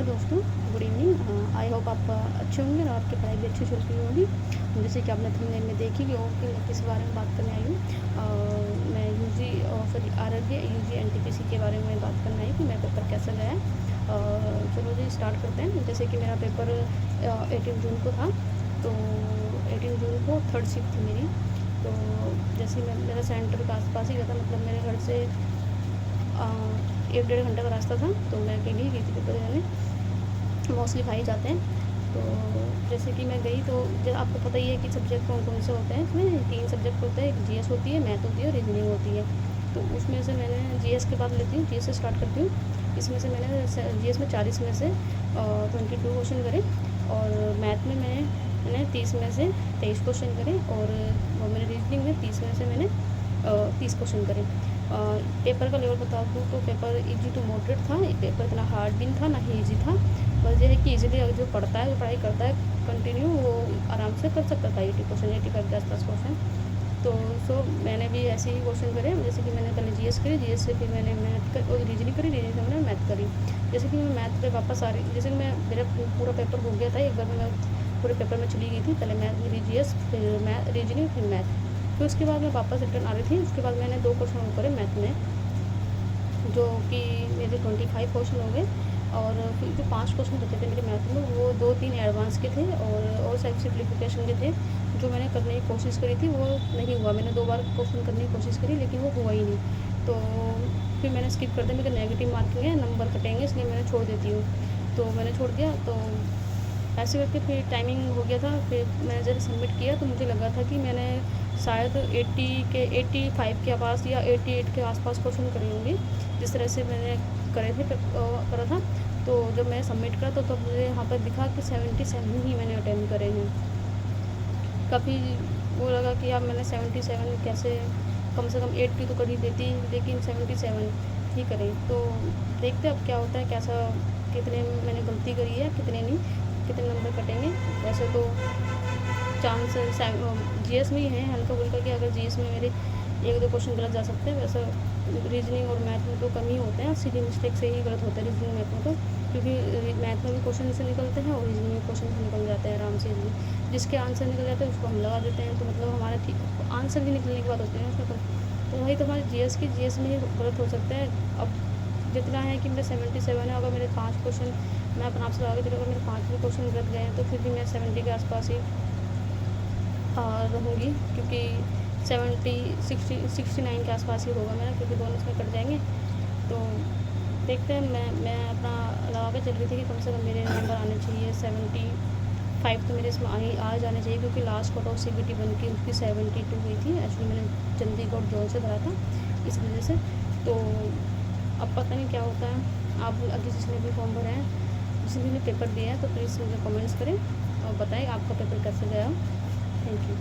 दोस्तों, good evening. I hope आप अच्छे होंगे और आपकी पढ़ाई भी अच्छी चल रही होगी। जैसे कि आपने थंबनेल में देखी कि कि मैं किस बारे में बात करने आई हूँ। मैं UG sorry RRB UG NTPC के बारे में बात करने आई कि मेरा पेपर कैसा गया है। चलो जी स्टार्ट करते हैं। जैसे कि मेरा पेपर 18 जून को था, तो 18 जून को थर्ड शिफ्ट थी मेरी। तो जैसे मेरा सेंटर के आसपास ही गया था, मतलब मेरे घर से 1-1.5 घंटे का रास्ता था। तो मैं अकेली ही गई थी पेपर देने। मोस्टली भाई जाते हैं। तो जैसे कि मैं गई, तो आपको पता ही है कि सब्जेक्ट कौन कौन से होते हैं। इसमें 3 सब्जेक्ट होते हैं, एक जीएस होती है, मैथ होती है और रीजनिंग होती है। तो उसमें से मैंने जीएस के बाद लेती हूँ, जीएस से स्टार्ट करती हूँ। इसमें से मैंने जीएस में 40 में से 22 क्वेश्चन करे, और मैथ में मैंने 30 में से 23 क्वेश्चन करे, और मैंने रीजनिंग में 30 में से मैंने 30 क्वेश्चन करे। पेपर का लेवल बता दूँ तो पेपर इजी टू मॉडरेट था। पेपर इतना हार्ड भी नहीं था, ना ही ईजी था। बस ये है कि इजीली अगर जो पढ़ता है, जो पढ़ाई करता है कंटिन्यू, वो आराम से कर सकता था 85 के आसपास क्वेश्चन। तो मैंने भी ऐसे ही क्वेश्चन करे। जैसे कि मैंने पहले जीएस करी, जीएस से फिर मैंने मैथ और रीजनिंग करी, रीजनिंग से मैंने मैथ करी। जैसे कि मैं मैथ पे वापस आ रही, जैसे कि मेरा पूरा पेपर हो गया था, एक बार मैं पूरे पेपर में चली गई थी। पहले मैथ, मेरी जीएस, फिर मैथ, रीजनिंग, फिर मैथ। फिर उसके बाद मैं वापस रिटर्न आ रही थी। उसके बाद मैंने 2 क्वेश्चन और करे मैथ में, जो कि मेरे 25 क्वेश्चन हो गए। और फिर जो 5 क्वेश्चन बचे थे मेरे मैथ में, वो 2-3 एडवांस के थे और सेल्फ सिम्प्लीफिकेशन के थे, जो मैंने करने की कोशिश करी थी वो नहीं हुआ। मैंने 2 बार क्वेश्चन करने की कोशिश करी, लेकिन वो हुआ ही नहीं। तो फिर मैंने स्किप कर दिया। मेरे नेगेटिव मार्किंग है, नंबर कटेंगे, इसलिए मैंने छोड़ देती हूँ। तो मैंने छोड़ दिया। तो ऐसे करके फिर टाइमिंग हो गया था। फिर मैंने जब सबमिट किया तो मुझे लगा था कि मैंने शायद 85 के आसपास या 88 के आसपास क्वेश्चन करे होंगे, जिस तरह से मैंने करा था। तो जब मैंने सबमिट करा तो तब मुझे यहाँ पर दिखा कि 77 ही मैंने अटेम्प्ट करे हैं। काफ़ी वो लगा कि यार मैंने 77 कैसे, कम से कम 80 तो कर ही देती, लेकिन 77 ही करें। तो देखते अब क्या होता है, कैसा, कितने मैंने गलती करी है, कितने नहीं, कितने नंबर कटेंगे। वैसे तो चांस जीएस में ही है हल्का फुल्का, कि अगर जीएस में मेरे 1-2 क्वेश्चन गलत जा सकते हैं। वैसे रीजनिंग और मैथ में तो कम ही होते हैं, सीधी मिस्टेक से ही गलत होता है रीजनिंग मैथ में तो, क्योंकि मैथ में भी क्वेश्चन से निकलते हैं और रीजनिंग में क्वेश्चन से निकल जाते हैं आराम से। जिसके आंसर निकल जाते हैं उसको हम लगा देते हैं, तो मतलब हमारा ठीक आंसर भी निकलने की बात होती है उसमें। तो वही तो हमारे जीएस में ही गलत हो सकता है। अब जितना है कि मेरे 77 है, अगर मेरे 5 क्वेश्चन, मैं अपना आप से लगा के चलो, अगर मेरे 5 भी क्वेश्चन गलत गए हैं तो फिर भी मैं 70 के आसपास ही रहूँगी, क्योंकि 69 के आसपास ही होगा मेरा, क्योंकि दोनों इसमें कट जाएंगे। तो देखते हैं। मैं अपना लगा के चल रही थी कि कम से कम मेरे नंबर आने चाहिए 75 तो मेरे इसमें आ जाने चाहिए, क्योंकि लास्ट कट ऑफ सीबीटी बन के उसकी 72 हुई थी। एक्चुअली मैंने चंडीगढ़ जोन से भरा था, इस वजह से। तो अब पता नहीं क्या होता है। आप अभी जिसने भी फॉर्म भरा है, जिसने भी पेपर दिया है, तो प्लीज़ मुझे कमेंट्स करें और बताएं आपका पेपर कैसे गया। Thank you.